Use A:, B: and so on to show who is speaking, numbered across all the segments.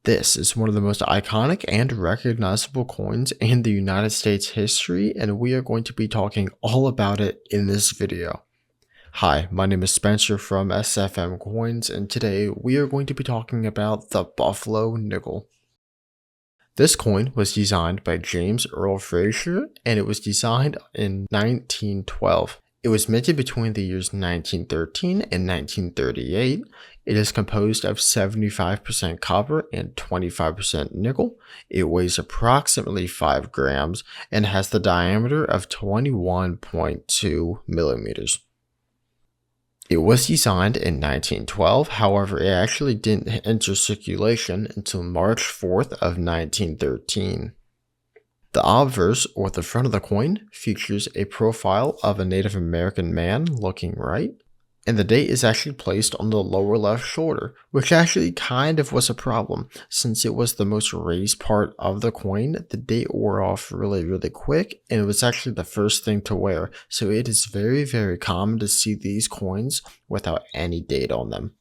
A: This is one of the most iconic and recognizable coins in the United States history, and we are going to be talking all about it in this video. Hi, my name is Spencer from SFM Coins, and today we are going to be talking about the Buffalo Nickel. This coin was designed by James Earl Fraser, and it was designed in 1912. It was minted between the years 1913 and 1938. It is composed of 75% copper and 25% nickel. It weighs approximately 5 grams and has the diameter of 21.2 millimeters. It was designed in 1912, however, it actually didn't enter circulation until March 4th of 1913. The obverse, or the front of the coin, features a profile of a Native American man looking right, and the date is actually placed on the lower left shoulder, which actually kind of was a problem. Since it was the most raised part of the coin, the date wore off really quick, and it was actually the first thing to wear, so it is very common to see these coins without any date on them.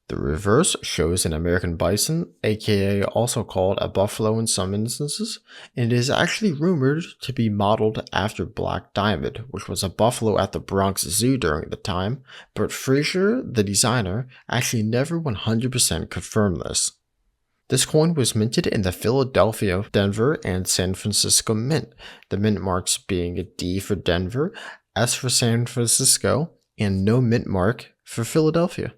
A: The reverse shows an American bison, aka also called a buffalo in some instances, and it is actually rumored to be modeled after Black Diamond, which was a buffalo at the Bronx Zoo during the time, but Fraser, the designer, actually never 100% confirmed this. This coin was minted in the Philadelphia, Denver, and San Francisco Mint, the mint marks being a D for Denver, S for San Francisco, and no mint mark for Philadelphia.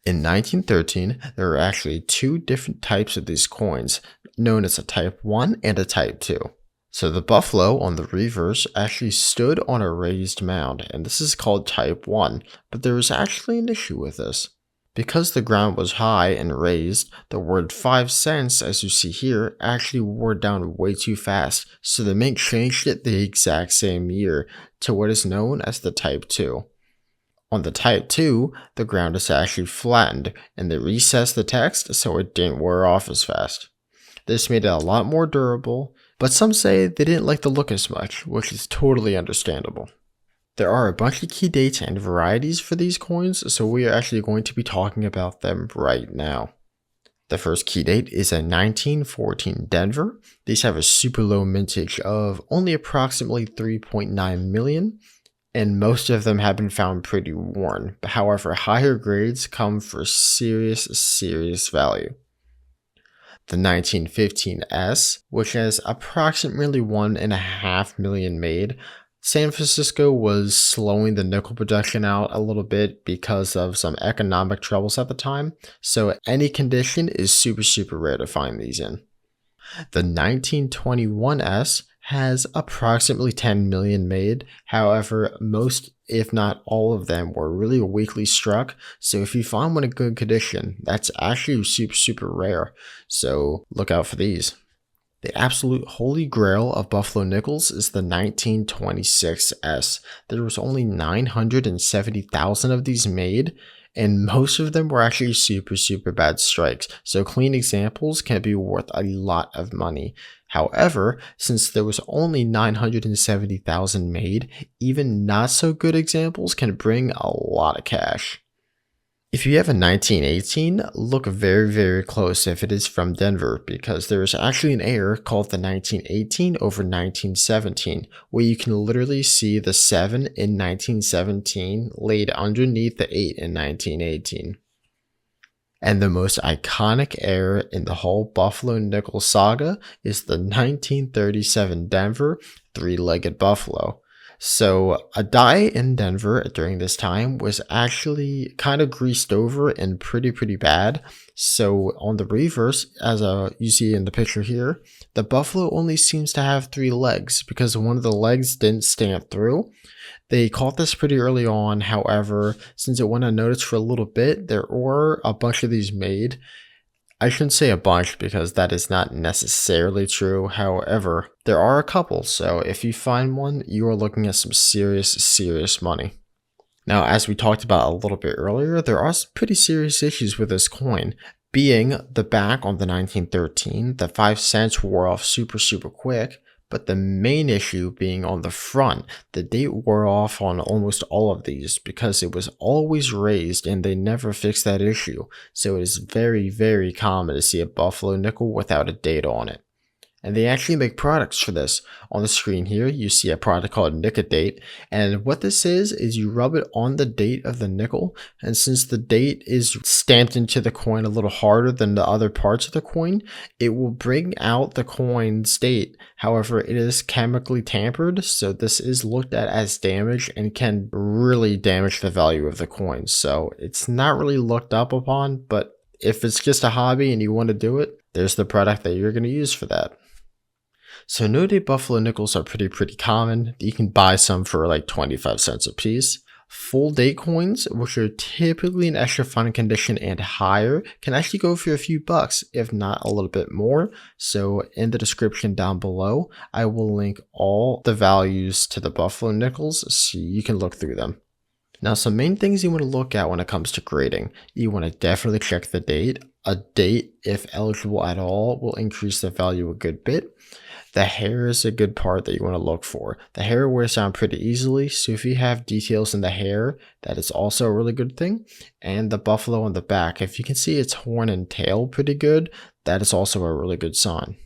A: In 1913, there were actually two different types of these coins, known as a Type 1 and a Type 2. So the buffalo on the reverse actually stood on a raised mound, and this is called Type 1, but there was actually an issue with this. Because the ground was high and raised, the word 5 cents, as you see here, actually wore down way too fast, so the mint changed it the exact same year to what is known as the Type 2. On the Type 2, the ground is actually flattened, and they recessed the text so it didn't wear off as fast. This made it a lot more durable, but some say they didn't like the look as much, which is totally understandable. There are a bunch of key dates and varieties for these coins, so we are actually going to be talking about them right now. The first key date is a 1914 Denver. These have a super low mintage of only approximately 3.9 million. And most of them have been found pretty worn. However, higher grades come for serious value. The 1915 S, which has approximately 1.5 million made. San Francisco was slowing the nickel production out a little bit because of some economic troubles at the time, so any condition is super rare to find these in. The 1921 S has approximately 10 million made. However, most, if not all of them, were really weakly struck. So if you find one in good condition, that's actually super rare. So look out for these. The absolute holy grail of Buffalo nickels is the 1926 S. There was only 970,000 of these made, and most of them were actually super bad strikes, so clean examples can be worth a lot of money. However, since there was only 970,000 made, even not so good examples can bring a lot of cash. If you have a 1918, look very close if it is from Denver, because there is actually an error called the 1918 over 1917, where you can literally see the 7 in 1917 laid underneath the 8 in 1918. And the most iconic error in the whole Buffalo nickel saga is the 1937 Denver three-legged buffalo. So a die in Denver during this time was actually kind of greased over and pretty bad. So on the reverse, as you see in the picture here, the buffalo only seems to have 3 legs because one of the legs didn't stand through. They caught this pretty early on. However, since it went unnoticed for a little bit, there were a bunch of these made. I shouldn't say a bunch because that is not necessarily true. However, there are a couple, so if you find one, you are looking at some serious money. Now, as we talked about a little bit earlier, there are some pretty serious issues with this coin, being the back on the 1913, the 5 cents wore off super quick, but the main issue being on the front. The date wore off on almost all of these because it was always raised and they never fixed that issue, so it is very, very common to see a buffalo nickel without a date on it. And they actually make products for this. On the screen here, you see a product called Nicodate. And what this is you rub it on the date of the nickel. And since the date is stamped into the coin a little harder than the other parts of the coin, it will bring out the coin's date. However, it is chemically tampered, so this is looked at as damage and can really damage the value of the coin. So it's not really looked up upon, but if it's just a hobby and you want to do it, there's the product that you're going to use for that. So no-date buffalo nickels are pretty common. You can buy some for like 25 cents a piece. Full date coins, which are typically in extra fine condition and higher, can actually go for a few bucks, if not a little bit more. So in the description down below, I will link all the values to the buffalo nickels so you can look through them. Now, some main things you want to look at when it comes to grading. You want to definitely check the date. A date, if eligible at all, will increase the value a good bit. The hair is a good part that you want to look for. The hair wears down pretty easily, so if you have details in the hair, that is also a really good thing. And the buffalo on the back, if you can see its horn and tail pretty good, that is also a really good sign.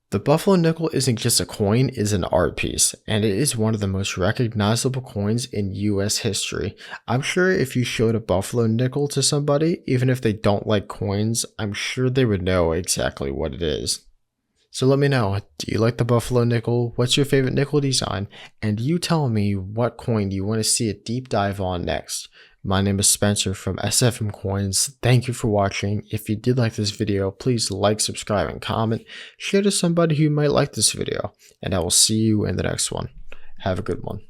A: The buffalo nickel isn't just a coin, it is an art piece, and it is one of the most recognizable coins in US history. I'm sure if you showed a buffalo nickel to somebody, even if they don't like coins, I'm sure they would know exactly what it is. So let me know, do you like the buffalo nickel? What's your favorite nickel design? And you tell me what coin you want to see a deep dive on next. My name is Spencer from SFM Coins. Thank you for watching. If you did like this video, please like, subscribe, and comment. Share to somebody who might like this video. And I will see you in the next one. Have a good one.